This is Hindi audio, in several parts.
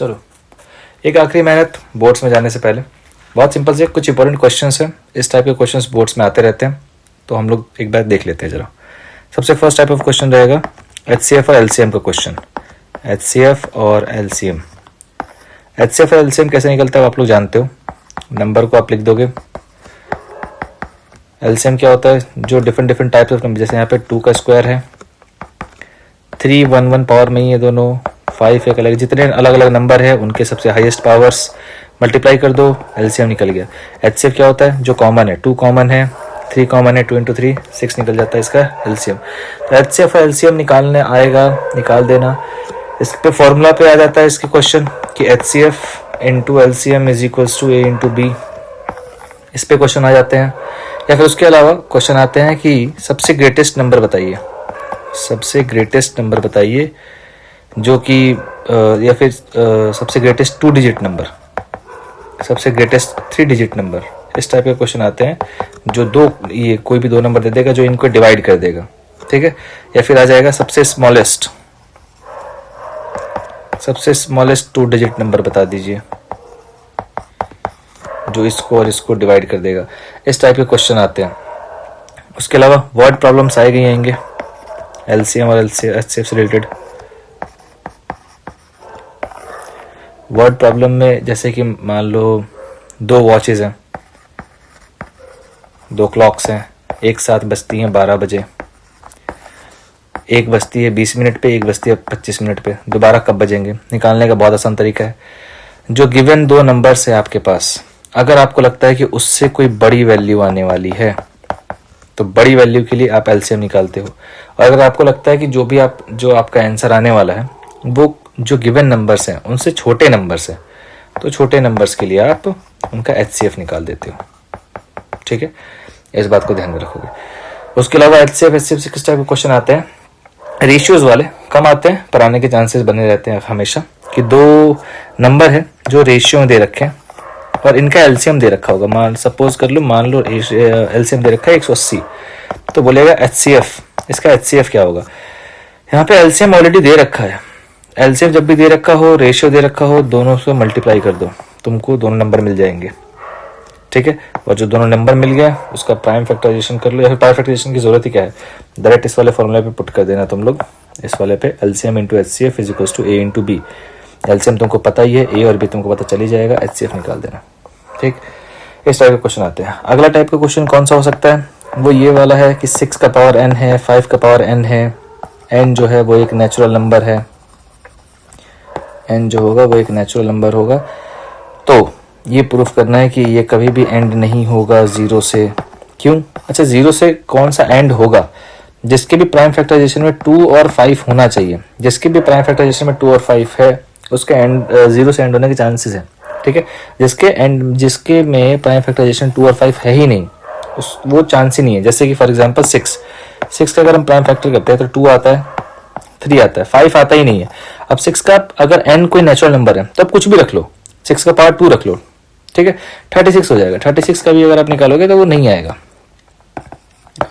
चलो एक आखिरी मेहनत बोर्ड्स में जाने से पहले, बहुत सिंपल से कुछ इंपॉर्टेंट क्वेश्चंस हैं। इस टाइप के क्वेश्चंस बोर्ड्स में आते रहते हैं, तो हम लोग एक बार देख लेते हैं जरा। सबसे फर्स्ट टाइप ऑफ क्वेश्चन रहेगा HCF और LCM का क्वेश्चन। HCF और LCM, HCF और LCM कैसे निकलता है आप लोग जानते हो। नंबर को आप लिख दोगे। LCM क्या होता है, जो डिफरेंट टाइप्स ऑफ नंबर, जैसे यहाँ पे 2 का स्क्वायर है, 3 1 1 पावर में ही है दोनों, 5 एक अलग, जितने अलग अलग नंबर है उनके सबसे हाईएस्ट पावर्स मल्टीप्लाई कर दो, LCM निकल गया। HCF क्या होता है, जो कॉमन है, 2 कॉमन है, 3 कॉमन है, 2 इंटू 3 6 निकल जाता है इसका LCM। तो HCF और LCM निकालने आएगा, निकाल देना। इस पे फॉर्मूला पे आ जाता है इसके क्वेश्चन कि HCF into LCM is equals to A into B। इस पे क्वेश्चन आ जाते हैं, या फिर उसके अलावा क्वेश्चन आते हैं कि सबसे ग्रेटेस्ट नंबर बताइए, सबसे ग्रेटेस्ट नंबर बताइए, जो कि या फिर सबसे ग्रेटेस्ट 2 डिजिट नंबर, सबसे ग्रेटेस्ट 3 डिजिट नंबर। इस टाइप के क्वेश्चन आते हैं, जो ये कोई भी 2 नंबर दे देगा जो इनको डिवाइड कर देगा, ठीक है। या फिर आ जाएगा सबसे स्मॉलेस्ट 2 डिजिट नंबर बता दीजिए, जो इसको और इसको डिवाइड कर देगा। इस टाइप के क्वेश्चन आते हैं। उसके अलावा वर्ड प्रॉब्लम्स आए गई आएंगे LCM और HCF से रिलेटेड। वर्ड प्रॉब्लम में जैसे कि मान लो 2 वॉचेस हैं, 2 क्लॉक्स हैं, एक साथ बजती हैं 12 बजे, एक बजती है 20 मिनट पे, एक बजती है 25 मिनट पे, दोबारा कब बजेंगे, निकालने का बहुत आसान तरीका है। जो गिवन 2 नंबर्स है आपके पास, अगर आपको लगता है कि उससे कोई बड़ी वैल्यू आने वाली है तो बड़ी वैल्यू के लिए आप LCM निकालते हो, और अगर आपको लगता है कि जो आपका आंसर आने वाला है वो जो गिवन नंबर्स हैं उनसे छोटे नंबर्स हैं, तो छोटे नंबर्स के लिए आप उनका HCF निकाल देते हो, ठीक है। इस बात को ध्यान में रखोगे। उसके अलावा HCF HCF से किस टाइप के क्वेश्चन आते हैं, रेशियोज वाले कम आते हैं पर आने के चांसेस बने रहते हैं हमेशा, कि 2 नंबर है जो रेशियो में दे रखे हैं और इनका LCM दे रखा होगा। मान लो LCM दे रखा है 180, तो बोलेगा HCF, इसका HCF क्या होगा। यहाँ पे LCM ऑलरेडी दे रखा है। LCM जब भी दे रखा हो, रेशियो दे रखा हो, दोनों से मल्टीप्लाई कर दो, तुमको दोनों नंबर मिल जाएंगे, ठीक है। और जो दोनों नंबर मिल गया उसका प्राइम फैक्टराइजेशन कर लो, या फिर प्राइम फैक्टराइजेशन की जरूरत ही क्या है, डायरेक्ट इस वाले फॉर्मूला पे पुट कर देना तुम लोग, इस वाले पे LCM into HCF is equals to A into B। LCM तुमको पता ही है, A और B तुमको पता चल ही जाएगा, HCF निकाल देना, ठीक। इस टाइप के क्वेश्चन आते हैं। अगला टाइप का क्वेश्चन कौन सा हो सकता है, वो ये वाला है कि 6 का पावर n है, 5 का पावर n है, n जो है वो एक नेचुरल नंबर है, n जो होगा वो एक नेचुरल नंबर होगा, तो ये प्रूफ करना है कि ये कभी भी एंड नहीं होगा 0 से। क्यों? अच्छा, 0 से कौन सा एंड होगा, जिसके भी प्राइम फैक्टराइजेशन में 2 और 5 होना चाहिए, जिसके भी प्राइम फैक्टराइजेशन में 2 और 5 है उसके एंड 0 से एंड होने के चांसेस है, ठीक है। जिसके में प्राइम फैक्टराइजेशन 2 और 5 है ही नहीं, वो चांस ही नहीं है। जैसे कि फॉर एग्जांपल 6 का अगर हम प्राइम फैक्टर करते हैं तो 2 आता है, 3 आता है, 5 आता ही नहीं है। अब 6 का अगर n कोई नेचुरल नंबर है तो आप कुछ भी रख लो, 6 का पावर 2 रख लो, ठीक है, 36 हो जाएगा। 36 का भी अगर आप निकालोगे तो वो नहीं आएगा।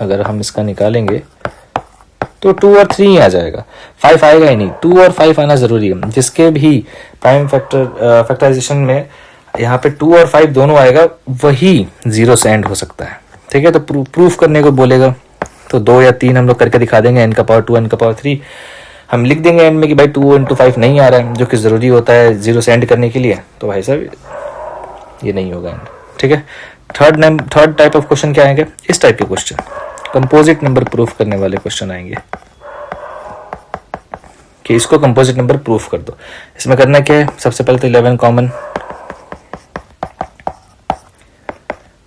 अगर हम इसका निकालेंगे तो 2 और 3 ही आ जाएगा, 5 आएगा ही नहीं। 2 और 5 आना जरूरी है। जिसके भी प्राइम फैक्टराइजेशन में यहाँ पे 2 और 5 दोनों आएगा, वही 0 से एंड हो सकता है, ठीक है। तो प्रूफ करने को बोलेगा तो 2 या 3 हम लोग करके दिखा देंगे, n का पावर 2 n का पावर 3 हम लिख देंगे एंड में कि भाई 2 इंटू 5 नहीं आ रहा है, जो कि जरूरी होता है 0 से एंड करने के लिए, तो भाई साहब ये नहीं होगा एंड, ठीक है। थर्ड टाइप ऑफ क्वेश्चन क्या आएंगे, इस टाइप के क्वेश्चन कंपोजिट नंबर प्रूफ करने वाले क्वेश्चन आएंगे, कि इसको कंपोजिट नंबर प्रूफ कर दो। इसमें करना क्या है, सबसे पहले तो 11 कॉमन,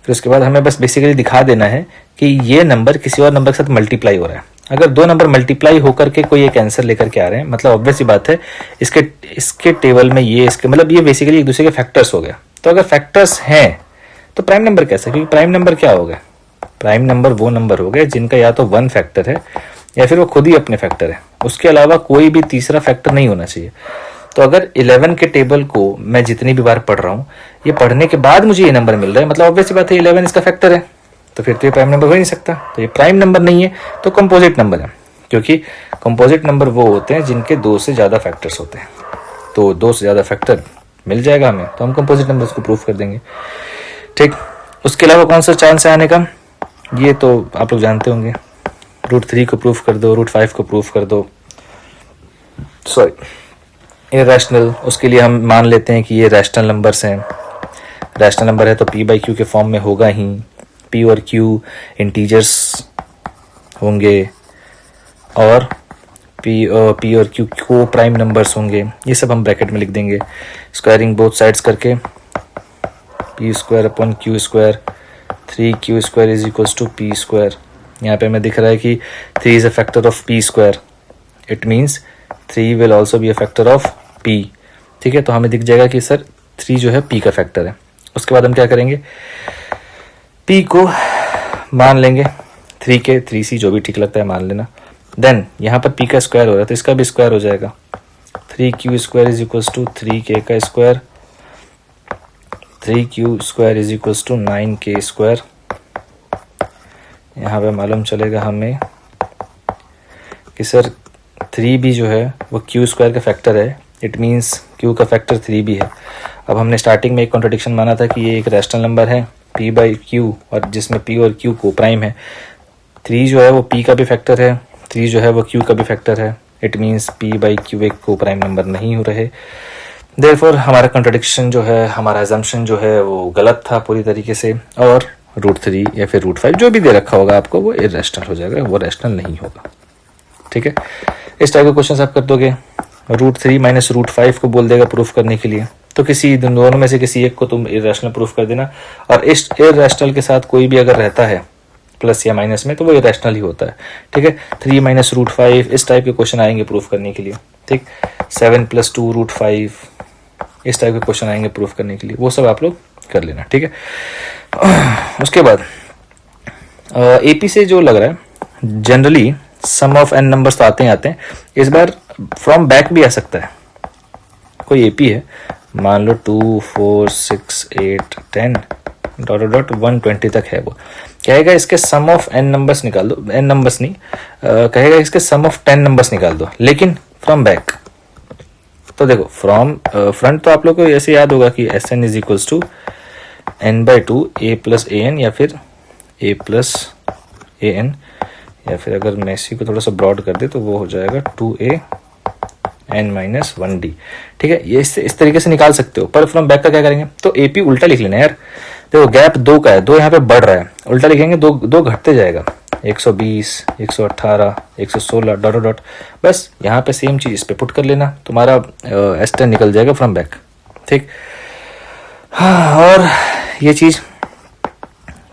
फिर उसके बाद हमें बस बेसिकली दिखा देना है कि ये नंबर किसी और नंबर के साथ मल्टीप्लाई हो रहा है। अगर 2 नंबर मल्टीप्लाई होकर के कोई एक आंसर लेकर के आ रहे हैं, मतलब ऑब्वियस सी बात है इसके टेबल में ये इसके मतलब ये बेसिकली एक दूसरे के फैक्टर्स हो गया। तो अगर फैक्टर्स हैं तो प्राइम नंबर कैसे, क्योंकि प्राइम नंबर क्या हो गया, प्राइम नंबर वो नंबर हो गए जिनका या तो 1 फैक्टर है या फिर वो खुद ही अपने फैक्टर है, उसके अलावा कोई भी तीसरा फैक्टर नहीं होना चाहिए। तो अगर 11 के टेबल को मैं जितनी भी बार पढ़ रहा हूँ, ये पढ़ने के बाद मुझे ये नंबर मिल रहा है, मतलब ऑब्वियस सी बात है 11 इसका फैक्टर है, तो फिर तो ये प्राइम नंबर हो ही नहीं सकता। तो ये प्राइम नंबर नहीं है, तो कंपोजिट नंबर है, क्योंकि कंपोजिट नंबर वो होते हैं जिनके 2 से ज्यादा फैक्टर्स होते हैं, तो 2 से ज़्यादा फैक्टर मिल जाएगा हमें, तो हम कंपोजिट नंबर्स को प्रूफ कर देंगे। ठीक, उसके अलावा कौन सा चांस है आने का, ये तो आप लोग जानते होंगे। √3 को प्रूफ कर दो, √5 को प्रूफ कर दो, सॉरी इरैशनल, उसके लिए हम मान लेते हैं कि ये रैशनल नंबर्स हैं। रैशनल नंबर है तो p/q के फॉर्म में होगा ही, p और q इंटीजर्स होंगे और p और q को प्राइम नंबर्स होंगे। ये सब हम ब्रैकेट में लिख देंगे, स्क्वायरिंग बोथ साइड्स करके p²/q², 3q² = p²। यहाँ पे हमें दिख रहा है कि 3 is a factor of p², it means 3 will also be a factor of p। ठीक है, तो हमें दिख जाएगा कि सर 3 जो है p का फैक्टर है। उसके बाद हम क्या करेंगे, p को मान लेंगे 3 के, 3c जो भी ठीक लगता है मान लेना। देन यहाँ पर p का स्क्वायर हो रहा है तो इसका भी स्क्वायर हो जाएगा, 3q² = 3k², 3q² = 9k²। यहाँ पे मालूम चलेगा हमें कि सर 3 भी जो है वो q² का फैक्टर है, इट मीन्स q का फैक्टर 3 भी है। अब हमने स्टार्टिंग में एक कॉन्ट्रडिक्शन माना था कि ये एक रैशनल नंबर है p/q और जिसमें p और q को प्राइम है। 3 जो है वो p का भी फैक्टर है, 3 जो है वो q का भी फैक्टर है, इट मीन्स p/q एक को प्राइम नंबर नहीं हो रहे। देयरफॉर हमारा कॉन्ट्रडिक्शन जो है, हमारा अजम्पशन जो है वो गलत था पूरी तरीके से, और √3 या फिर √5 जो भी दे रखा होगा आपको वो इरैशनल हो जाएगा, वो रैशनल नहीं होगा। ठीक है, इस टाइप के क्वेश्चन आप कर दोगे। √3 - √5 को बोल देगा प्रूफ करने के लिए, तो किसी दोनों में से किसी एक को तुम इरैशनल प्रूफ कर देना, और इस इरैशनल के साथ कोई भी अगर रहता है प्लस या माइनस में तो वो इरैशनल ही होता है। ठीक है, 3 - √5 इस टाइप के क्वेश्चन आएंगे प्रूफ करने के लिए। ठीक, 7 + 2 √5 इस टाइप के क्वेश्चन आएंगे प्रूफ करने के लिए, वो सब आप लोग कर लेना। ठीक है, उसके बाद एपी से जो लग रहा है generally sum of n numbers तो आते हैं, इस बार फ्रॉम बैक भी आ सकता है। कोई एपी है, मान लो 2 4 6 8 10 ... 120 तक है, वो कहेगा इसके सम ऑफ n नंबर्स निकाल दो, n नंबर्स नहीं, कहेगा इसके सम ऑफ 10 नंबर्स निकाल दो, लेकिन फ्रॉम बैक। तो देखो फ्रॉम फ्रंट तो आप लोग को ऐसे याद होगा कि Sn = n/2 a + an या फिर a + an, या फिर अगर मैं इसी को थोड़ा सा ब्रॉड कर दे तो वो हो जाएगा 2a n - 1d। ठीक है, ये इस तरीके से निकाल सकते हो, पर फ्रॉम बैक का क्या करेंगे, तो एपी उल्टा लिख लेना यार। देखो गैप 2 का है, 2 यहाँ पे बढ़ रहा है, उल्टा लिखेंगे 2 घटते जाएगा, 120 118 116 ... बस यहाँ पे सेम चीज इस पे पुट कर लेना, तुम्हारा S10 निकल जाएगा फ्रॉम बैक। ठीक, हाँ, और ये चीज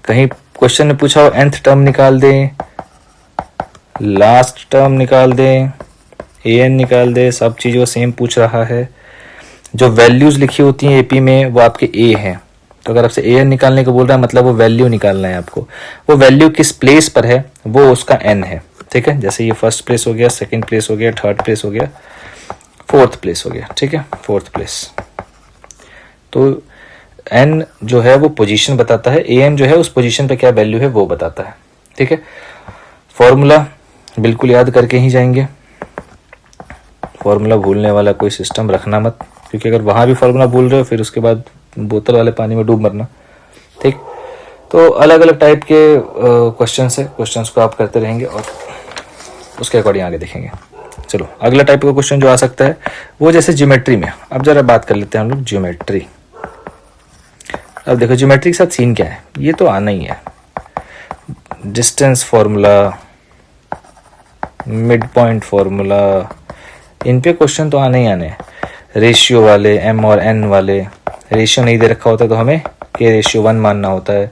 कहीं क्वेश्चन में पूछा हो nth टर्म निकाल दें, लास्ट टर्म निकाल दें, an निकाल दे, सब चीज वो सेम पूछ रहा है। जो वैल्यूज लिखी होती हैं एपी में वो आपके a हैं, तो अगर आपसे an निकालने को बोल रहा है मतलब वो वैल्यू निकालना है आपको, वो वैल्यू किस प्लेस पर है वो उसका n है। ठीक है, जैसे ये फर्स्ट प्लेस हो गया, सेकंड प्लेस हो गया, थर्ड प्लेस हो गया, फोर्थ प्लेस हो गया। ठीक है, फोर्थ प्लेस, तो n जो है वो पोजीशन बताता है, an जो है उस पोजीशन पे क्या वैल्यू है वो बताता है। ठीक है, फॉर्मूला बिल्कुल याद करके ही जाएंगे, फॉर्मूला भूलने वाला कोई सिस्टम रखना मत, क्योंकि अगर वहां भी फॉर्मूला भूल रहे हो फिर उसके बाद बोतल वाले पानी में डूब मरना। ठीक, तो अलग अलग टाइप के क्वेश्चंस है, क्वेश्चंस को आप करते रहेंगे और उसके अकॉर्डिंग आगे देखेंगे। चलो अगला टाइप का क्वेश्चन जो आ सकता है वो जैसे ज्योमेट्री में, अब जरा बात कर लेते हैं हम लोग ज्योमेट्री। अब देखो ज्योमेट्री के साथ सीन क्या है, ये तो आना ही है, distance formula, mid point formula, इन पे क्वेश्चन तो आने ही आने हैं। रेशियो वाले, m और n वाले, रेशियो नहीं दे रखा होता तो हमें k/1 मानना होता है।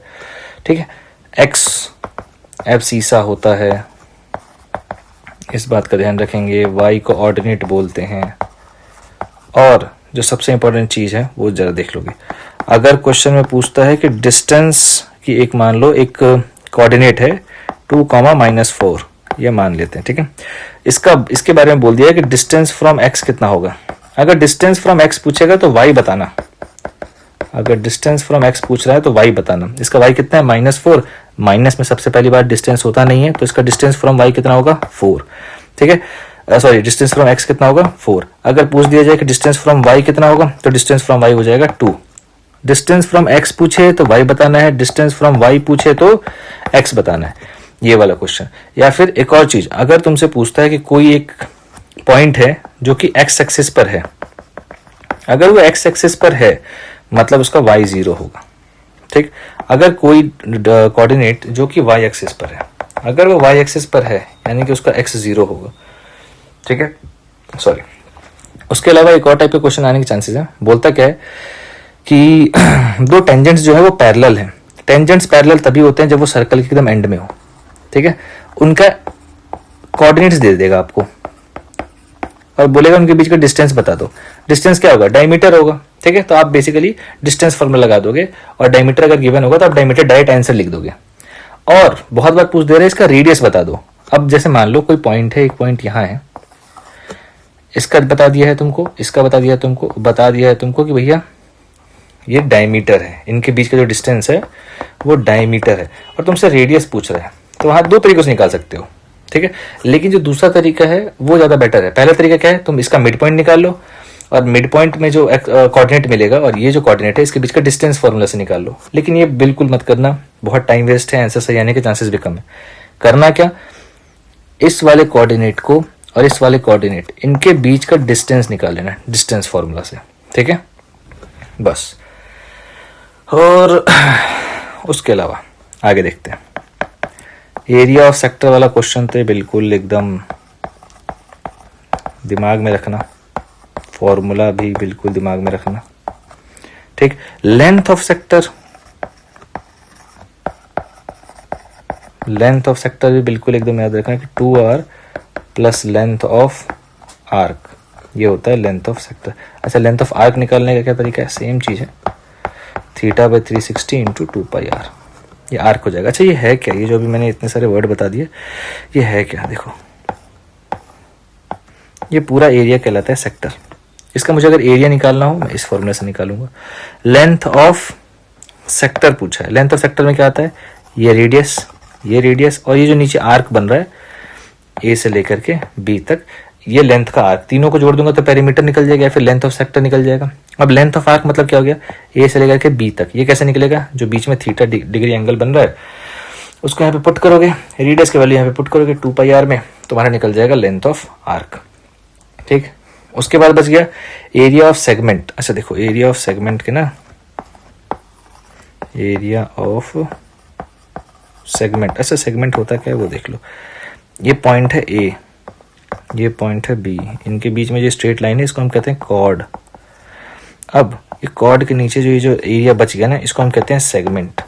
ठीक है, x एब्सीसा होता है, इस बात का ध्यान रखेंगे, y को ऑर्डिनेट बोलते हैं। और जो सबसे इंपॉर्टेंट चीज है वो जरा देख लोगे, अगर क्वेश्चन में पूछता है कि डिस्टेंस की एक मान लो एक कोऑर्डिनेट है 2, -4, ये मान लेते हैं। ठीक है, इसके बारे में बोल दिया है कि डिस्टेंस फ्रॉम x कितना होगा। अगर डिस्टेंस फ्रॉम x पूछेगा तो y बताना, अगर डिस्टेंस फ्रॉम x पूछ रहा है तो y बताना। इसका y कितना है, -4, माइनस में सबसे पहली बार डिस्टेंस होता नहीं है तो इसका डिस्टेंस फ्रॉम y कितना होगा, 4। ठीक है, सॉरी डिस्टेंस फ्रॉम x कितना होगा 4। अगर पूछ दिया जाए कि डिस्टेंस फ्रॉम y कितना होगा तो डिस्टेंस फ्रॉम y हो जाएगा 2। डिस्टेंस फ्रॉम x पूछे तो y बताना है, डिस्टेंस फ्रॉम y पूछे तो x बताना है, ये वाला क्वेश्चन। या फिर एक और चीज, अगर तुमसे पूछता है कि कोई एक पॉइंट है जो कि x एक्सिस पर है, अगर वो x एक्सिस पर है मतलब उसका y 0 होगा, ठीक। अगर कोई कोऑर्डिनेट जो कि y एक्सिस पर है, अगर वो y एक्सिस पर है यानी कि उसका x 0 होगा, ठीक है, सॉरी। उसके अलावा एक और टाइप के क्वेश्चन आने के चांसेस है। बोलता क्या है कि दो टेंजेंट्स जो है वो पैरेलल हैं। टेंजेंट्स पैरेलल तभी होते हैं जब वो सर्कल के एकदम एंड में हो, ठीक है। उनका कोऑर्डिनेट्स दे देगा आपको और बोलेगा उनके बीच का डिस्टेंस बता दो। डिस्टेंस क्या होगा, डायमीटर होगा, ठीक है। तो आप बेसिकली डिस्टेंस फॉर्मूला लगा दोगे और डायमीटर अगर गिवन होगा तो आप डायमीटर डायरेक्ट आंसर लिख दोगे। और बहुत बार पूछ दे रहे हैं इसका रेडियस बता दो। अब जैसे मान लो कोई पॉइंट है, एक पॉइंट यहाँ है, इसका बता दिया है तुमको, इसका बता दिया है तुमको कि भैया ये डायमीटर है, इनके बीच का जो डिस्टेंस है वो डायमीटर है, और तुमसे रेडियस पूछ रहा है, तो वहां दो तरीकों से निकाल सकते हो, ठीक है। लेकिन जो दूसरा तरीका है वो ज्यादा बेटर है। पहला तरीका क्या है, तुम इसका मिड पॉइंट निकाल लो और मिड पॉइंट में जो कोऑर्डिनेट मिलेगा और ये जो कोऑर्डिनेट है इसके बीच का डिस्टेंस फॉर्मूला से निकाल लो। लेकिन ये बिल्कुल मत करना, बहुत टाइम वेस्ट है, आंसर सही आने के चांसेस भी कम है। करना क्या, इस वाले कोऑर्डिनेट को और इस वाले कोऑर्डिनेट, इनके बीच का डिस्टेंस निकाल लेना डिस्टेंस फॉर्मूला से, ठीक है, बस। और उसके अलावा आगे देखते हैं। एरिया ऑफ सेक्टर वाला क्वेश्चन तो बिल्कुल एकदम दिमाग में रखना, फॉर्मूला भी बिल्कुल दिमाग में रखना, ठीक। Length of sector, length of sector भी बिल्कुल एकदम याद रखना कि 2r plus length of arc, ये होता है लेंथ ऑफ सेक्टर। अच्छा, लेंथ ऑफ आर्क निकालने का क्या तरीका है, सेम चीज है, θ/360 इंटू 2πr, ये आर्क हो जाएगा। अच्छा, ये है क्या, ये जो भी मैंने इतने सारे वर्ड बता दिए ये है क्या, देखो ये पूरा एरिया कहलाता है सेक्टर। इसका मुझे अगर एरिया निकालना हो मैं इस फॉर्मूले से निकालूंगा। लेंथ ऑफ सेक्टर पूछा है, लेंथ ऑफ सेक्टर में क्या आता है, ये रेडियस और ये जो नीचे आर्क बन रहा है ए से लेकर के बी तक, ये लेंथ का आर्क, तीनों को जोड़ दूंगा तो पेरीमीटर निकल जाएगा या फिर लेंथ ऑफ सेक्टर निकल जाएगा। अब लेंथ ऑफ आर्क मतलब क्या हो गया, ए से लेकर के बी तक, ये कैसे निकलेगा, जो बीच में थीटा डिग्री एंगल बन रहा है उसको यहाँ पे पुट करोगे, रेडियस की वैल्यू यहाँ पे पुट करोगे 2πr में, तुम्हारा निकल जाएगा लेंथ ऑफ आर्क, ठीक। उसके बाद बच गया एरिया ऑफ सेगमेंट। अच्छा देखो, एरिया ऑफ सेगमेंट के ना, एरिया ऑफ सेगमेंट, अच्छा सेगमेंट होता क्या है वो देख लो। ये पॉइंट है ए, ये पॉइंट है बी, इनके बीच में जो स्ट्रेट लाइन है इसको हम कहते हैं कॉर्ड। अब ये कॉर्ड के नीचे जो ये जो एरिया बच गया ना, इसको हम कहते हैं सेगमेंट।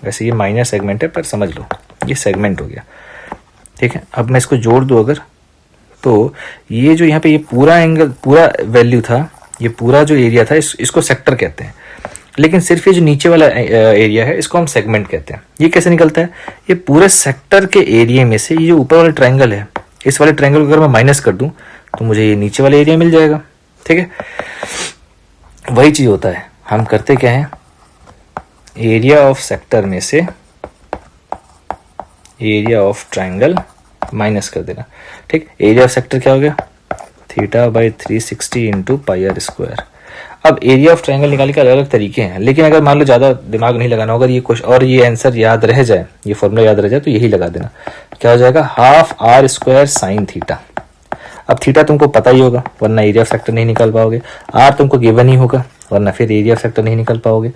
वैसे ये माइनर सेगमेंट है पर समझ लो ये सेगमेंट हो गया, ठीक है। अब मैं इसको जोड़ दूं अगर, तो ये जो यहाँ पे ये पूरा एंगल, पूरा वैल्यू था, ये पूरा जो एरिया था इसको सेक्टर कहते हैं। लेकिन सिर्फ ये जो नीचे वाला एरिया है इसको हम सेगमेंट कहते हैं। ये कैसे निकलता है, ये पूरे सेक्टर के एरिया में से ये जो ऊपर वाला ट्रायंगल है, इस वाले ट्रायंगल को अगर मैं माइनस कर दूं तो मुझे ये नीचे वाला एरिया मिल जाएगा, ठीक है। वही चीज होता है, हम करते क्या है, एरिया ऑफ सेक्टर में से एरिया ऑफ ट्रायंगल माइनस कर देना, ठीक। एरिया ऑफ सेक्टर क्या हो गया, θ/360 इंटू πr²। अब एरिया ऑफ ट्रायंगल निकालने के अलग अलग तरीके हैं, लेकिन अगर मान लो ज्यादा दिमाग नहीं लगाना होगा, ये क्वेश्चन और ये आंसर याद रह जाए, ये फॉर्मूला याद रह जाए तो यही लगा देना। क्या हो जाएगा, ½ r² sin थीटा। अब थीटा तुमको पता ही होगा वरना एरिया ऑफ सेक्टर नहीं निकाल पाओगे, आर तुमको गिवन ही होगा वरना फिर एरिया ऑफ सेक्टर नहीं निकाल पाओगे।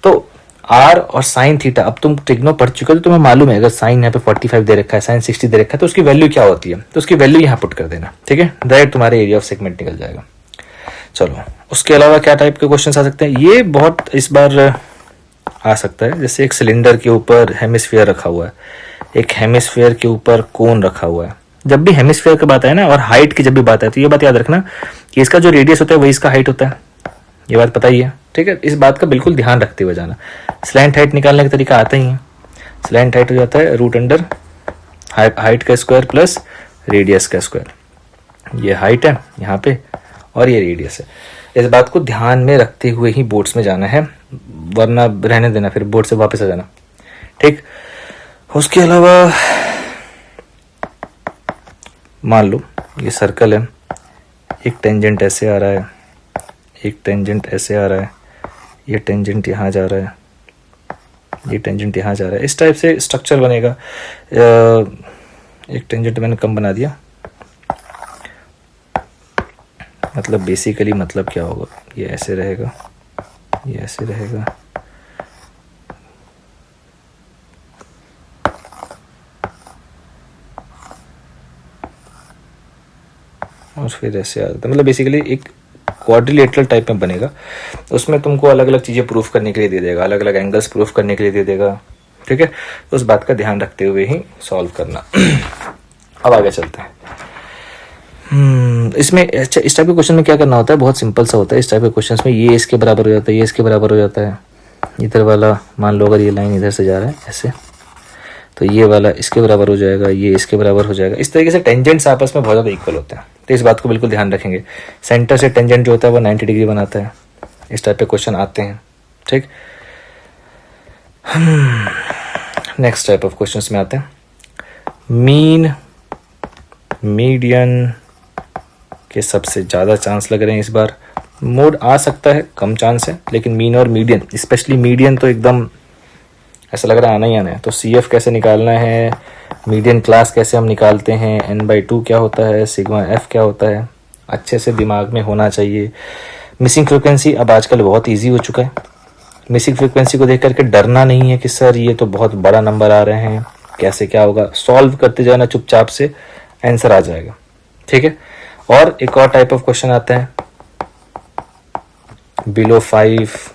तो आर और साइन थीटा, अब तुम टिग्नो पढ़ चुके हो तो तुम्हें मालूम है, अगर साइन यहाँ पे 45 दे रखा है, साइन 60 दे रखा है, तो उसकी वैल्यू क्या होती है, तो उसकी वैल्यू यहाँ पुट कर देना, ठीक है, डायरेक्ट तुम्हारे एरिया ऑफ सेगमेंट निकल जाएगा। चलो, उसके अलावा क्या टाइप के क्वेश्चन आ सकते हैं, ये बहुत इस बार आ सकता है। जैसे एक सिलेंडर के ऊपर हेमिस्फीयर रखा हुआ है, एक हेमिस्फीयर के ऊपर कोन रखा हुआ है। जब भी हेमिस्फीयर की बात आए ना और हाइट की जब भी बात आए तो ये बात याद रखना कि इसका जो रेडियस होता है वही इसका हाइट होता है, ये बात पता ही है, ठीक है। इस बात का बिल्कुल ध्यान रखते हुए जाना। स्लैंट हाइट निकालने का तरीका आता ही है, स्लैंट हाइट हो जाता है √अंडर हाइट का स्क्वायर प्लस रेडियस का स्क्वायर। ये हाइट है यहाँ पे और ये रेडियस है। इस बात को ध्यान में रखते हुए ही बोर्ड्स में जाना है, वरना रहने देना, फिर बोर्ड से वापस आ जाना, ठीक। उसके अलावा मान लो ये सर्कल है, एक टेंजेंट ऐसे आ रहा है, एक टेंजेंट ऐसे आ रहा है, ये टेंजेंट यहाँ जा रहा है, ये टेंजेंट यहाँ जा रहा है, इस टाइप से स्ट्रक्चर बनेगा। एक टेंजेंट मैंने कम बना दिया, मतलब बेसिकली मतलब क्या होगा, ये ऐसे रहेगा, ये ऐसे रहेगा, और फिर ऐसे आ जाता है, मतलब बेसिकली एक क्वाड्रिलेटरल टाइप में बनेगा। उसमें तुमको अलग अलग चीज़ें प्रूफ करने के लिए दे देगा, अलग अलग एंगल्स प्रूफ करने के लिए दे देगा, ठीक है। तो उस बात का ध्यान रखते हुए ही सॉल्व करना। अब आगे चलते हैं। इसमें अच्छा, इस टाइप के क्वेश्चन में क्या करना होता है, बहुत सिंपल सा होता है। इस टाइप के क्वेश्चन में ये इसके बराबर हो जाता है, ये इसके बराबर हो जाता है। इधर वाला मान लो अगर ये लाइन इधर से जा रहा है ऐसे, तो ये वाला इसके बराबर हो जाएगा, ये इसके बराबर हो जाएगा। इस तरीके से टेंजेंट्स आपस में बहुत ज़्यादा इक्वल होते हैं, तो इस बात को बिल्कुल ध्यान रखेंगे। सेंटर से टेंजेंट जो होता है वो 90 डिग्री बनाता है। इस टाइप के क्वेश्चन आते हैं, ठीक। नेक्स्ट टाइप ऑफ क्वेश्चंस में आते हैं। मीन मीडियन के सबसे ज़्यादा चांस लग रहे हैं इस बार। मोड आ सकता है, कम चांस है, लेकिन मीन और मीडियन, स्पेशली मीडियन तो एकदम ऐसा लग रहा है आना ही आना है। तो CF कैसे निकालना है, मीडियन क्लास कैसे हम निकालते हैं, n/2 क्या होता है, सिग्मा F क्या होता है, अच्छे से दिमाग में होना चाहिए। मिसिंग फ्रीक्वेंसी अब आजकल बहुत इजी हो चुका है। मिसिंग फ्रीक्वेंसी को देख करके डरना नहीं है कि सर ये तो बहुत बड़ा नंबर आ रहे हैं, कैसे क्या होगा। सॉल्व करते जाना चुपचाप से, आंसर आ जाएगा, ठीक है। और एक और टाइप ऑफ क्वेश्चन आता है, बिलो 5,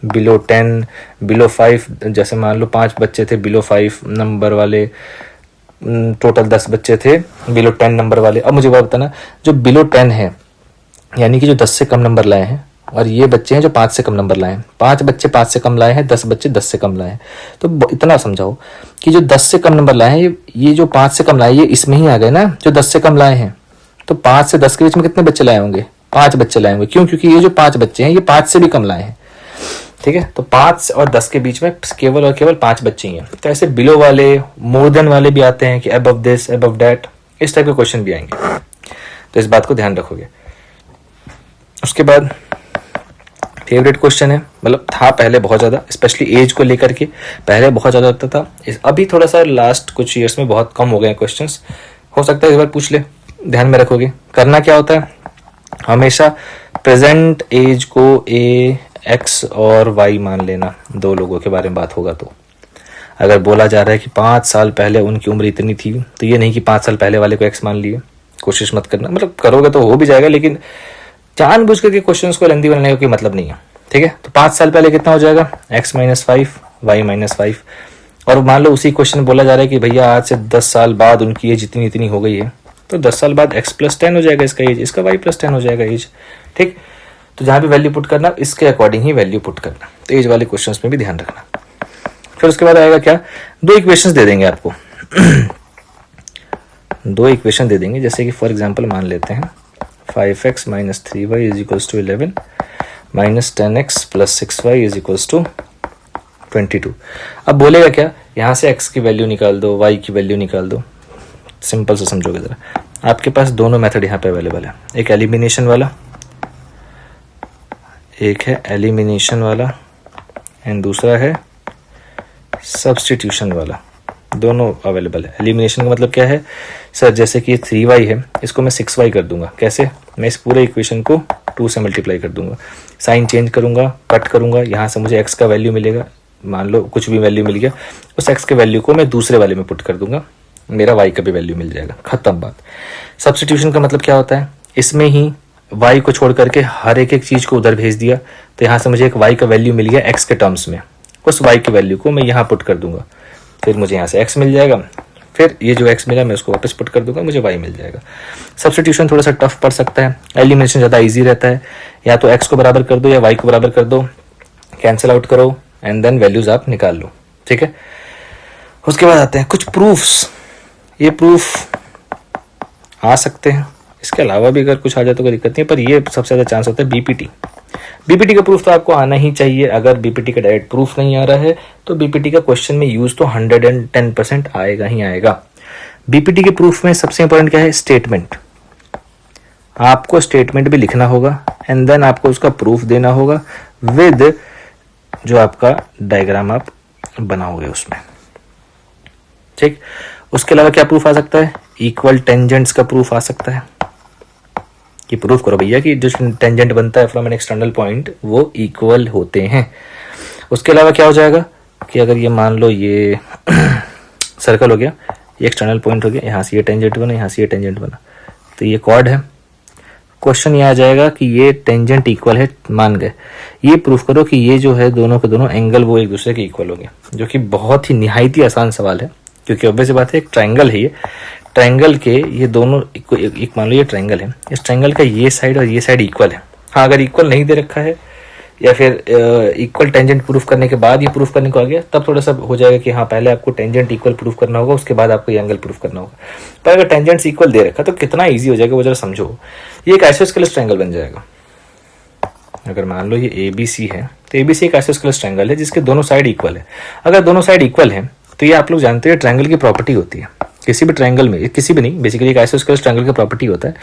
बिलो 10, बिलो 5। जैसे मान लो 5 बच्चे थे बिलो 5 नंबर वाले, टोटल 10 बच्चे थे बिलो 10 नंबर वाले। अब मुझे बात बताना, जो बिलो 10 है यानी कि जो 10 से कम नंबर लाए हैं, और ये बच्चे हैं जो 5 से कम नंबर लाए हैं। 5 बच्चे 5 से कम लाए हैं, 10 बच्चे 10 से कम लाए हैं। तो इतना समझाओ कि जो 10 से कम नंबर लाए हैं, ये जो 5 से कम लाए, ये इसमें ही आ गए ना, जो 10 से कम लाए हैं। तो 5 से 10 के बीच में कितने बच्चे लाए होंगे, 5 बच्चे लाए होंगे। क्यों, क्योंकि ये जो 5 बच्चे हैं ये 5 से भी कम लाए हैं, ठीक है। तो 5 और 10 के बीच में केवल और केवल 5 बच्चे ही हैं। तो ऐसे बिलो वाले, मोर देन वाले भी आते हैं कि अबव दिस, अबव दैट, इस टाइप के क्वेश्चन भी आएंगे। तो इस बात को ध्यान रखोगे। उसके बाद फेवरेट क्वेश्चन है, मतलब था पहले बहुत ज़्यादा, स्पेशली एज को लेकर के पहले बहुत ज़्यादा होता था, अभी थोड़ा सा लास्ट कुछ ईयर्स में बहुत कम हो गए क्वेश्चंस। हो सकता है इस बार पूछ ले, ध्यान में रखोगे। करना क्या होता है, हमेशा प्रेजेंट एज को X और Y मान लेना। दो लोगों के बारे में बात होगा तो अगर बोला जा रहा है कि 5 साल पहले उनकी उम्र इतनी थी, तो ये नहीं कि 5 साल पहले वाले को X मान लिए। कोशिश मत करना, मतलब करोगे तो हो भी जाएगा, लेकिन जानबूझ करके क्वेश्चंस को लेंदी बनाने का कोई मतलब नहीं है, ठीक है। तो 5 साल पहले कितना हो जाएगा, X - 5, Y - 5। और मान लो उसी क्वेश्चन बोला जा रहा है कि भैया आज से 10 साल बाद उनकी एज इतनी इतनी हो गई है, तो 10 साल बाद X + 10 हो जाएगा इसका एज, इसका Y + 10 हो जाएगा एज, ठीक। तो जहाँ भी वैल्यू पुट करना, इसके अकॉर्डिंग ही वैल्यू पुट करना। तो एज वाले क्वेश्चंस में भी ध्यान रखना। फिर उसके बाद आएगा क्या, 2 इक्वेशंस दे देंगे आपको। 2 इक्वेशन दे देंगे, जैसे कि फॉर एग्जांपल मान लेते हैं 5x - 3y = 11 - 10x + 6y = 22। अब बोलेगा क्या, यहाँ से x की वैल्यू निकाल दो, y की वैल्यू निकाल दो। सिंपल से समझोगे जरा, आपके पास दोनों मेथड यहाँ पे अवेलेबल है। एक एलिमिनेशन वाला, एक है एलिमिनेशन वाला, एंड दूसरा है सब्स्टिट्यूशन वाला। दोनों अवेलेबल है। एलिमिनेशन का मतलब क्या है, सर जैसे कि 3y है, इसको मैं 6y कर दूंगा। कैसे, मैं इस पूरे इक्वेशन को 2 से मल्टीप्लाई कर दूंगा, साइन चेंज करूंगा, कट करूंगा, यहाँ से मुझे x का वैल्यू मिलेगा। मान लो कुछ भी वैल्यू मिल गया, उस x के वैल्यू को मैं दूसरे वाले में पुट कर दूंगा, मेरा y का भी वैल्यू मिल जाएगा, खत्म बात। सब्स्टिट्यूशन का मतलब क्या होता है, इसमें ही y को छोड़ करके हर एक चीज़ को उधर भेज दिया, तो यहाँ से मुझे एक y का वैल्यू मिल गया x के टर्म्स में, उस y की वैल्यू को मैं यहाँ पुट कर दूंगा, फिर मुझे यहाँ से x मिल जाएगा, फिर ये जो x मिला मैं उसको वापस पुट कर दूंगा, मुझे y मिल जाएगा। सब्स्टिट्यूशन थोड़ा सा टफ पड़ सकता है, एलिमिनेशन ज़्यादा ईजी रहता है। या तो x को बराबर कर दो या y को बराबर कर दो, कैंसिल आउट करो एंड देन वैल्यूज आप निकाल लो, ठीक है। उसके बाद आते हैं कुछ प्रूफ्स। ये प्रूफ आ सकते हैं, इसके अलावा भी अगर कुछ आ जाए तो कोई दिक्कत नहीं है, पर ये सबसे ज़्यादा चांस होता है बीपीटी का प्रूफ तो आपको आना ही चाहिए। अगर बीपीटी का डायरेक्ट प्रूफ नहीं आ रहा है तो बीपीटी का क्वेश्चन में यूज तो 110% आएगा ही आएगा। बीपीटी के प्रूफ में सबसे इंपॉर्टेंट क्या है? स्टेटमेंट। आपको स्टेटमेंट भी लिखना होगा एंड देन आपको उसका प्रूफ देना होगा विद जो आपका डायग्राम आप बनाओगे उसमें, ठीक। उसके अलावा क्या प्रूफ आ सकता है? इक्वल टेंजेंट्स का प्रूफ आ सकता है कि प्रूफ करो भैया कि जो टेंजेंट बनता है फ्रॉम एन एक्सटर्नल पॉइंट वो इक्वल होते हैं। उसके अलावा क्या हो जाएगा कि अगर ये मान लो ये सर्कल हो गया, ये एक्सटर्नल पॉइंट हो गया, यहाँ से ये टेंजेंट बना, यहाँ से ये टेंजेंट बना, तो ये कॉर्ड है। क्वेश्चन ये आ जाएगा कि ये टेंजेंट इक्वल है, मान गए, ये प्रूफ करो कि ये जो है दोनों के दोनों एंगल वो एक दूसरे के इक्वल हो गए, जो कि बहुत ही निहायत ही आसान सवाल है, क्योंकि ऑब्वियस बात है एक ट्रायंगल है, ये ट्रायंगल के ये दोनों एक मान लो ये ट्रायंगल है, इस ट्रायंगल का ये साइड और ये साइड इक्वल है। हाँ, अगर इक्वल नहीं दे रखा है या फिर इक्वल टेंजेंट प्रूफ करने के बाद ये प्रूफ करने को आ गया, तब थोड़ा सा हो जाएगा कि हाँ पहले आपको टेंजेंट इक्वल प्रूफ करना होगा, उसके बाद आपको ये एंगल प्रूफ करना होगा। पर अगर टेंजेंट्स इक्वल दे रखा तो कितना ईजी हो जाएगा वो जरा समझो। ये एक आइसोस्केलेस ट्रायंगल बन जाएगा। अगर मान लो ये ABC है तो ABC एक आइसोस्केलेस ट्रायंगल है जिसके दोनों साइड इक्वल है। अगर दोनों साइड इक्वल है तो ये आप लोग जानते हैं ट्रायंगल की प्रॉपर्टी होती है, किसी भी ट्रायंगल में, किसी भी नहीं, बेसिकली एक आइसोस्केलेस ट्रायंगल की प्रॉपर्टी होता है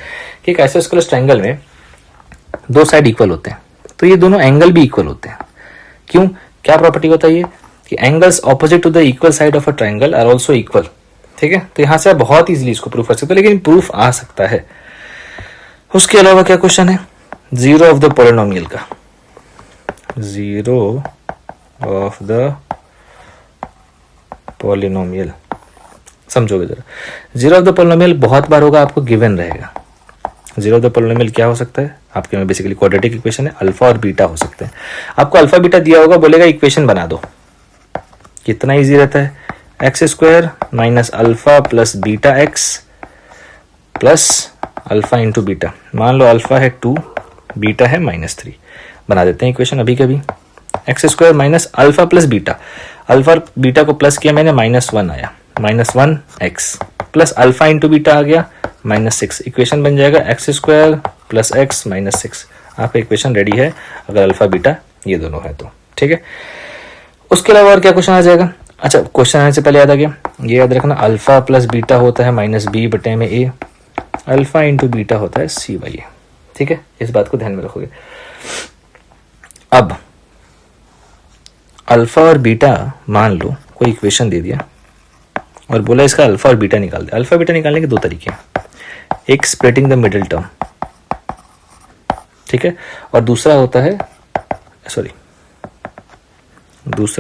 कि एक आइसोस्केलेस ट्रायंगल में दो साइड इक्वल होते हैं, तो ये दोनों एंगल भी इक्वल होते हैं। क्यों? क्या प्रॉपर्टी होता है ये कि angles opposite to the equal side of a triangle are also equal, ठीक है। तो यहां से आप बहुत इजीली इसको प्रूफ कर सकते हो, लेकिन प्रूफ आ सकता है। उसके अलावा क्या क्वेश्चन है? जीरो ऑफ द पॉलिनोमियल का, जीरो ऑफ द पॉलिनोमियल समझोगे जरा। जीरो ऑफ द पॉलिनोमियल बहुत बार होगा, आपको गिवन रहेगा। जीरो ऑफ द पॉलिनोमियल क्या हो सकता है आपके में? बेसिकली क्वाड्रेटिक इक्वेशन है, अल्फा और बीटा हो सकते हैं। आपको अल्फा बीटा दिया होगा, बोलेगा इक्वेशन बना दो। कितना इजी रहता है? X square minus alpha plus beta x plus alpha into beta. मान लो अल्फा है 2, बीटा है -3, बना देते हैं इक्वेशन अभी कभी। X square minus alpha plus beta, alpha beta को प्लस किया मैंने, -1 आया, -1 X plus alpha into beta आ गया -6। इक्वेशन बन जाएगा एक्स स्क्वायर प्लस एक्स -6। आपका इक्वेशन रेडी है अगर अल्फा बीटा ये दोनों है तो, ठीक है। उसके अलावा और क्या क्वेश्चन आ जाएगा? अच्छा, क्वेश्चन आने से पहले याद आ गया, ये याद रखना, अल्फा प्लस बीटा होता है -b/a, अल्फा इंटू बीटा होता है c/a, ठीक है। इस बात को ध्यान में रखोगे। अब अल्फा और बीटा मान लो कोई इक्वेशन दे दिया और बोला इसका अल्फा और बीटा निकाल दे। अल्फा बीटा निकालने के दो तरीके हैं, एक स्प्लिटिंग द मिडिल टर्म, ठीक है, और दूसरा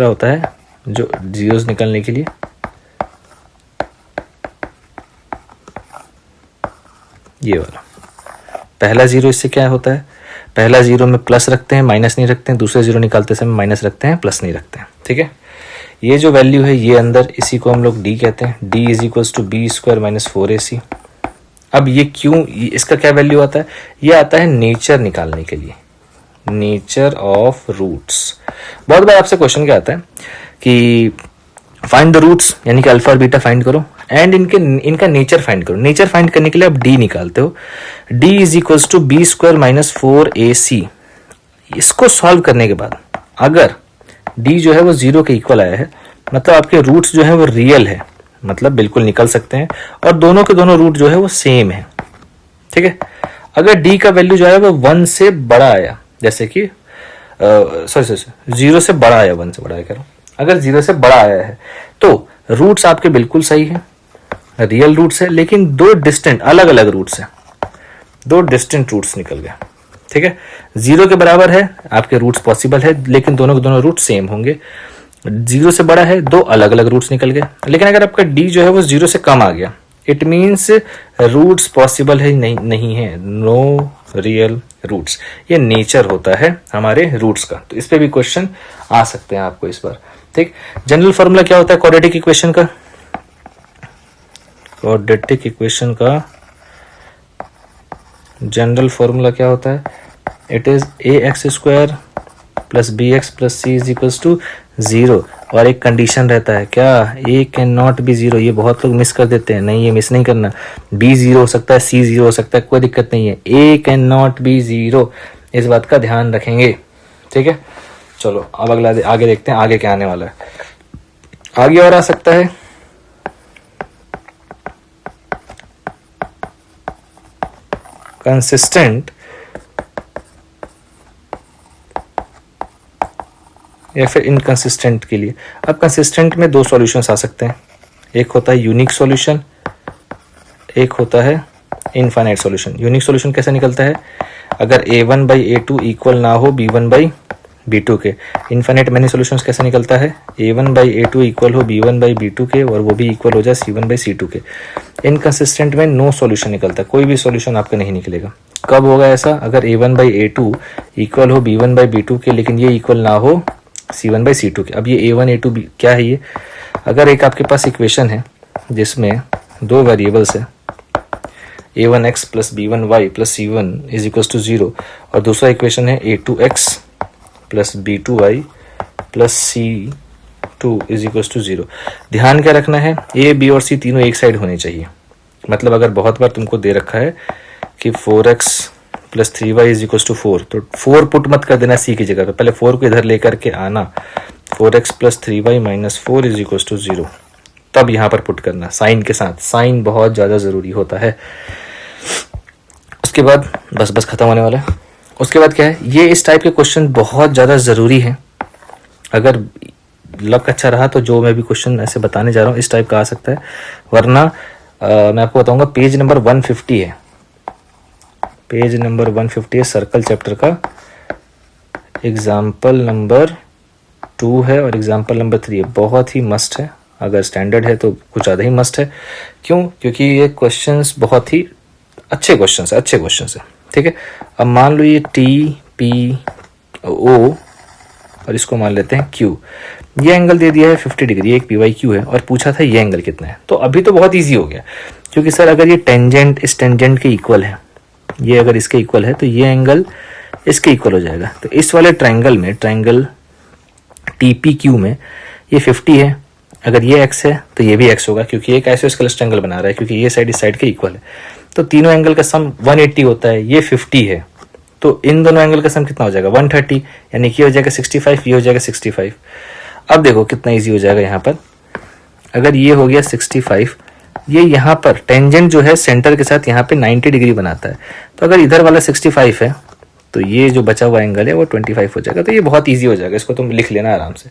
होता है जो जीरोस निकालने के लिए ये वाला। पहला जीरो इससे क्या होता है? पहला जीरो में प्लस रखते हैं, माइनस नहीं रखते हैं, दूसरे जीरो निकालते समय माइनस रखते हैं, प्लस नहीं रखते हैं, ठीक है। ये जो वैल्यू है ये अंदर, इसी को हम लोग डी कहते हैं, d = b² - 4ac। अब ये क्यों, इसका क्या वैल्यू आता है? ये आता है नेचर निकालने के लिए, नेचर ऑफ रूट्स। बहुत बार आपसे क्वेश्चन क्या आता है कि फाइंड द रूट्स, यानी कि अल्फा और बीटा फाइंड करो एंड इनका नेचर फाइंड करो। नेचर फाइंड करने के लिए आप डी निकालते हो, d = b² - 4ac। इसको सॉल्व करने के बाद अगर d जो है वो 0 के इक्वल आया है, मतलब आपके रूट्स जो है वो रियल है, मतलब बिल्कुल निकल सकते हैं, और दोनों के दोनों रूट जो है वो सेम है, ठीक है। अगर d का वैल्यू जो है वो 1 से बड़ा आया, जैसे कि 0 से बड़ा आया, 1 से बड़ा आया कह रहा हूं, अगर 0 से बड़ा आया है तो रूट्स आपके बिल्कुल सही है, रियल रूट्स है, लेकिन दो डिस्टेंट अलग अलग रूट्स है, दो डिस्टेंट रूट्स निकल गए, ठीक है। 0 के बराबर है आपके रूट्स पॉसिबल है, लेकिन दोनों के दोनों रूट सेम होंगे। 0 से बड़ा है, दो अलग अलग रूट्स निकल गए। लेकिन अगर आपका d जो है वो 0 से कम आ गया, इट मीन्स रूट्स पॉसिबल है नहीं है, नो रियल रूट्स। ये नेचर होता है हमारे रूट्स का। तो इस पे भी क्वेश्चन आ सकते हैं आपको इस बार, ठीक। जनरल फॉर्मूला क्या होता है क्वाड्रेटिक इक्वेशन का? क्वाड्रेटिक इक्वेशन का जनरल फॉर्मूला क्या होता है? It is ax² + bx + c = 0। और एक कंडीशन रहता है क्या? a can not be 0। ये बहुत लोग मिस कर देते हैं, नहीं, ये मिस नहीं करना। b 0 हो सकता है, c 0 हो सकता है, कोई दिक्कत नहीं है, a कैन नॉट बी 0। इस बात का ध्यान रखेंगे, ठीक है। चलो अब अगला आगे देखते हैं, आगे क्या आने वाला है। आगे और आ सकता है कंसिस्टेंट या फिर इनकंसिस्टेंट के लिए। अब कंसिस्टेंट में दो सॉल्यूशंस आ सकते हैं, एक होता है यूनिक सॉल्यूशन, एक होता है इनफाइनाइट सॉल्यूशन। यूनिक सॉल्यूशन कैसे निकलता है, अगर a1/a2 इक्वल ना हो b1/b2 के। इनफाइनाइट मैनी सॉल्यूशंस कैसे निकलता है, a1/a2 इक्वल हो b1/b2 के और वो भी इक्वल हो जाए c1/c2 के। इनकंसिस्टेंट में नो सॉल्यूशन निकलता है, कोई भी सॉल्यूशन आपका नहीं निकलेगा। कब होगा ऐसा, अगर a1/a2 इक्वल हो b1/b2 के लेकिन ये इक्वल ना हो c1/c2 के। अब ये a1 a2 क्या है, ये अगर एक आपके पास इक्वेशन है जिसमें दो वेरिएबल्स है a1x plus b1y plus c1 is equal to 0 और दूसरा इक्वेशन है a2x plus b2y plus c2 is equal to 0। ध्यान क्या रखना है, a b और c तीनों एक साइड होने चाहिए। मतलब अगर बहुत बार तुमको दे रखा है कि 4x plus 3y is equal to 4, तो 4 पुट मत कर देना c की जगह पे, पहले 4 को इधर लेकर के आना, 4x plus 3y minus 4 is equal to 0, तब यहाँ पर पुट करना साइन के साथ। साइन बहुत ज़्यादा ज़रूरी होता है। उसके बाद बस खत्म होने वाला है। उसके बाद क्या है, ये इस टाइप के क्वेश्चन बहुत ज़्यादा ज़रूरी है। अगर लक अच्छा रहा तो जो मैं भी क्वेश्चन ऐसे बताने जा रहा हूँ इस टाइप का आ सकता है, वरना मैं आपको बताऊंगा। पेज नंबर 150 है, पेज नंबर 150 है सर्कल चैप्टर का। एग्जाम्पल नंबर 2 है और एग्जाम्पल नंबर 3 है। बहुत ही मस्ट है, अगर स्टैंडर्ड है तो कुछ ज़्यादा ही मस्ट है। क्यों, क्योंकि ये क्वेश्चंस बहुत ही अच्छे क्वेश्चंस है, ठीक है। अब मान लो ये TPO और इसको मान लेते हैं Q। ये एंगल दे दिया है 50 डिग्री, एक PYQ है और पूछा था ये एंगल कितना है। तो अभी तो बहुत ईजी हो गया, क्योंकि सर अगर ये टेंजेंट इस टेंजेंट के इक्वल है, ये अगर इसके इक्वल है तो ये एंगल इसके इक्वल हो जाएगा। तो इस वाले ट्राइंगल में, ट्राइंगल TPQ में ये 50 है, अगर ये x है तो ये भी x होगा, क्योंकि एक आइसोस्केलेस ट्रायंगल बना रहा है, क्योंकि ये साइड इस साइड के इक्वल है। तो तीनों एंगल का सम 180 होता है, ये 50 है, तो इन दोनों एंगल का सम कितना हो जाएगा 130, यानी कि हो जाएगा 65, ये हो जाएगा 65। अब देखो कितना इजी हो जाएगा यहाँ पर। अगर ये हो गया 65, ये यहाँ पर टेंजेंट जो है सेंटर के साथ यहाँ पे 90 डिग्री बनाता है, तो अगर इधर वाला 65 है तो ये जो बचा हुआ एंगल है वो 25 हो जाएगा। तो ये बहुत इजी हो जाएगा, इसको तुम लिख लेना आराम से।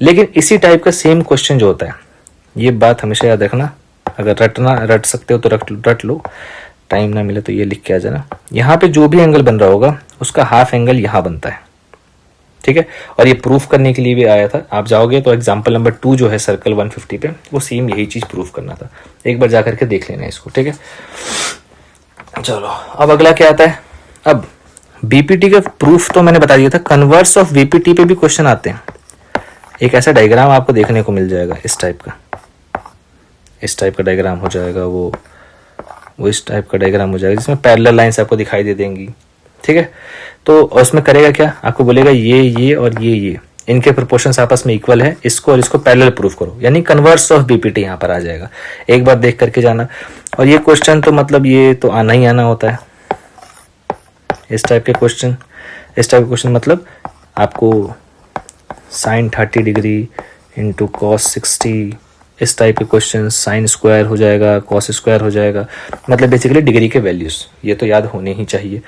लेकिन इसी टाइप का सेम क्वेश्चन जो होता है, ये बात हमेशा याद रखना, अगर रट सकते हो तो रट लो, टाइम ना मिले तो ये लिख के आ जाना। यहाँ पे जो भी एंगल बन रहा होगा उसका हाफ एंगल यहाँ बनता है, ठीक है। और ये प्रूफ करने के लिए भी आया था, आप जाओगे तो एग्जाम्पल नंबर 2 जो है सर्कल 150 पे, वो सेम यही चीज प्रूफ करना था। एक बार जाकर के देख लेना इसको, ठीक है। चलो अब अगला क्या आता है। अब बीपीटी का प्रूफ तो मैंने बता दिया था, कन्वर्स ऑफ बीपीटी पे भी क्वेश्चन आते हैं। एक ऐसा डायग्राम आपको देखने को मिल जाएगा, इस टाइप का डायग्राम हो जाएगा, वो इस टाइप का डायग्राम हो जाएगा जिसमें पैरेलल लाइंस आपको दिखाई दे देंगी, ठीक है। तो उसमें करेगा क्या, आपको बोलेगा ये और ये इनके प्रोपोर्शंस आपस में इक्वल है, इसको और इसको पैरेलल प्रूफ करो, यानी कन्वर्स ऑफ बीपीटी यहाँ पर आ जाएगा। एक बार देख करके जाना। और ये क्वेश्चन तो मतलब ये तो आना ही आना होता है, इस टाइप के क्वेश्चन मतलब आपको साइन 30 डिग्री इंटू कॉस 60, इस टाइप के क्वेश्चन, साइन स्क्वायर हो जाएगा, कॉस स्क्वायर हो जाएगा, मतलब बेसिकली डिग्री के वैल्यूज, ये तो याद होने ही चाहिए।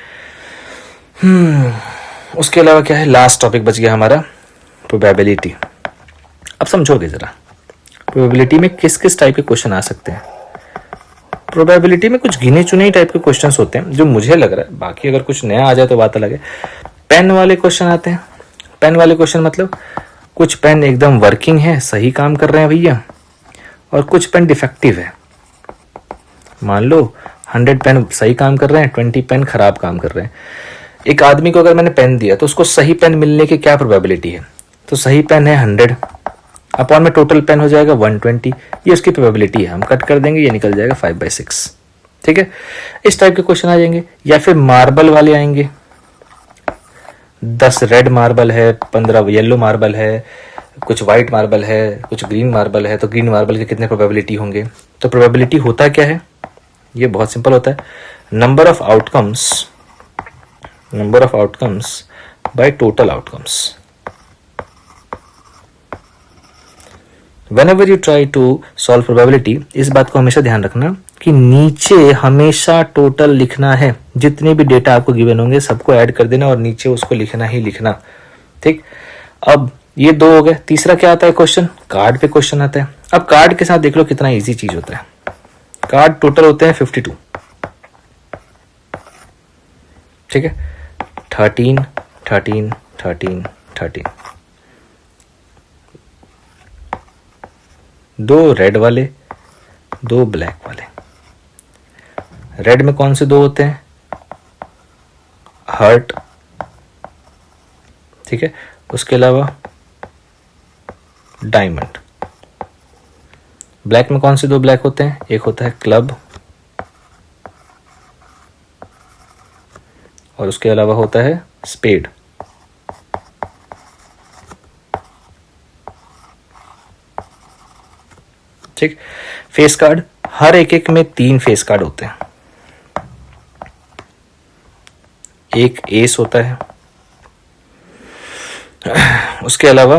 उसके अलावा क्या है, लास्ट टॉपिक बच गया हमारा, प्रोबेबिलिटी। अब समझोगे जरा, प्रोबेबिलिटी में किस किस टाइप के क्वेश्चन आ सकते हैं। प्रोबेबिलिटी में कुछ गिने चुने टाइप के क्वेश्चंस होते हैं जो मुझे लग रहा है, बाकी अगर कुछ नया आ जाए तो बात अलग है। पेन वाले क्वेश्चन आते हैं। पेन वाले क्वेश्चन मतलब कुछ पेन एकदम वर्किंग है, सही काम कर रहे हैं भैया, और कुछ पेन डिफेक्टिव है। मान लो 100 पेन सही काम कर रहे हैं, 20 पेन खराब काम कर रहे हैं। एक आदमी को अगर मैंने पेन दिया तो उसको सही पेन मिलने की क्या प्रोबेबिलिटी है, तो सही पेन है 100 अपॉन में टोटल पेन हो जाएगा 120, ये उसकी प्रोबेबिलिटी है। हम कट कर देंगे, ये निकल जाएगा 5/6, ठीक है। इस टाइप के क्वेश्चन आ जाएंगे। या फिर मार्बल वाले आएंगे, 10 रेड मार्बल है, 15 येलो मार्बल है, कुछ व्हाइट मार्बल है, कुछ ग्रीन मार्बल है, तो ग्रीन मार्बल के कितने प्रोबेबिलिटी होंगे। तो प्रोबेबिलिटी होता क्या है, ये बहुत सिंपल होता है, number of outcomes by total outcomes. Whenever you try to solve probability, इस बात को हमेशा ध्यान रखना कि नीचे हमेशा टोटल लिखना है, जितने भी डेटा आपको गिवन होंगे सबको ऐड कर देना और नीचे उसको लिखना ही लिखना, ठीक। अब ये 2 हो गए। तीसरा क्या आता है क्वेश्चन, कार्ड पे क्वेश्चन आता है। अब कार्ड के साथ देख लो कितना इजी चीज होता है। कार्ड टोटल होते हैं 52, ठीक है। 13 13 13 13, 2 रेड वाले, 2 ब्लैक वाले। रेड में कौन से 2 होते हैं, हार्ट, ठीक है। उसके अलावा डायमंड। ब्लैक में कौन से 2 ब्लैक होते हैं, एक होता है क्लब और उसके अलावा होता है स्पेड। ठीक। फेस कार्ड, हर एक में 3 फेस कार्ड होते हैं। एक एस होता है, उसके अलावा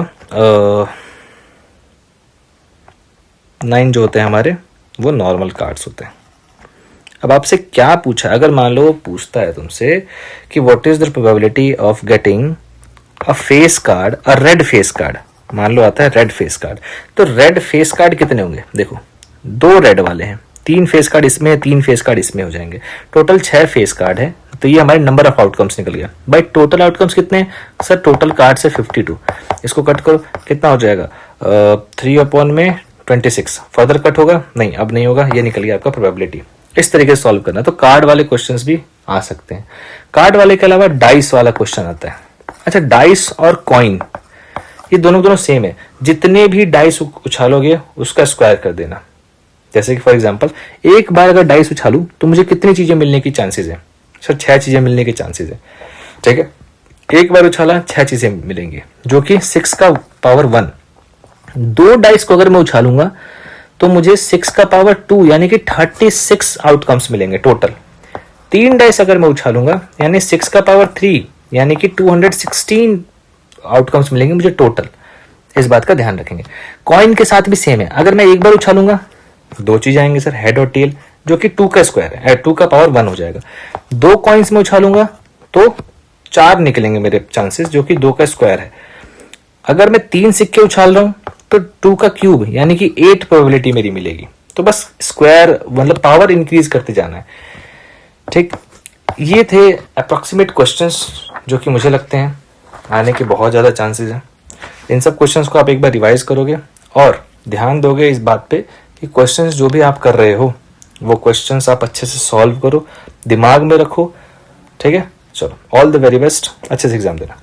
9 जो होते हैं हमारे वो नॉर्मल कार्ड्स होते हैं। अब आपसे क्या पूछा, अगर मान लो पूछता है तुमसे कि what is the probability of getting a face card, a red face card, मान लो आता है रेड फेस कार्ड, तो रेड फेस कार्ड कितने होंगे, देखो 2 रेड वाले हैं, 3 फेस कार्ड इसमें है, 3 फेस कार्ड इसमें हो जाएंगे, टोटल 6 फेस कार्ड है। तो ये हमारे नंबर ऑफ आउटकम्स निकल गया। भाई टोटल आउटकम्स कितने हैं सर, टोटल कार्ड से 52, इसको कट करो कितना हो जाएगा 3/26, फर्दर कट होगा नहीं, अब नहीं होगा, ये निकल गया आपका प्रोबेबिलिटी। इस तरीके से सॉल्व करना। तो कार्ड वाले क्वेश्चंस भी आ सकते हैं। कार्ड वाले के अलावा डाइस वाला क्वेश्चन आता है। अच्छा, डाइस और कॉइन ये दोनों सेम है, जितने भी डाइस उछालोगे उसका स्क्वायर कर देना। जैसे कि फॉर एग्जांपल एक बार अगर डाइस उछालूं तो मुझे कितनी चीजें मिलने की चांसेस है सर, 6 चीजें मिलने के चांसेस है, ठीक है। एक बार उछाला 6 चीजें मिलेंगी, जो कि 6 का पावर 1। 2 डाइस को अगर मैं उछालूंगा तो मुझे 6 का पावर 2 यानी कि 36 आउटकम्स मिलेंगे टोटल। 3 डाइस अगर मैं उछालूंगा यानी 6 का पावर 3 यानी कि 216 आउटकम्स मिलेंगे मुझे टोटल। इस बात का ध्यान रखेंगे। कॉइन के साथ भी सेम है, अगर मैं एक बार उछालूंगा 2 चीज आएंगे सर, हेड और टेल, जो कि 2 का स्क्वायर है, 2 का पावर 1 हो जाएगा। 2 कॉइन्स में उछालूंगा तो 4 निकलेंगे मेरे चांसेस, जो कि 2 का स्क्वायर है। अगर मैं 3 सिक्के उछाल रहा हूं तो 2 का क्यूब यानी कि 8 प्रोबेबिलिटी मेरी मिलेगी। तो बस स्क्वायर मतलब पावर इंक्रीज करते जाना है, ठीक। ये थे अप्रोक्सीमेट क्वेश्चंस जो कि मुझे लगते हैं आने के बहुत ज्यादा चांसेस हैं। इन सब क्वेश्चंस को आप एक बार रिवाइज करोगे और ध्यान दोगे इस बात पे कि क्वेश्चंस जो भी आप कर रहे हो वो क्वेश्चंस आप अच्छे से सॉल्व करो, दिमाग में रखो, ठीक है। चलो, ऑल द वेरी बेस्ट, अच्छे से एग्जाम देना।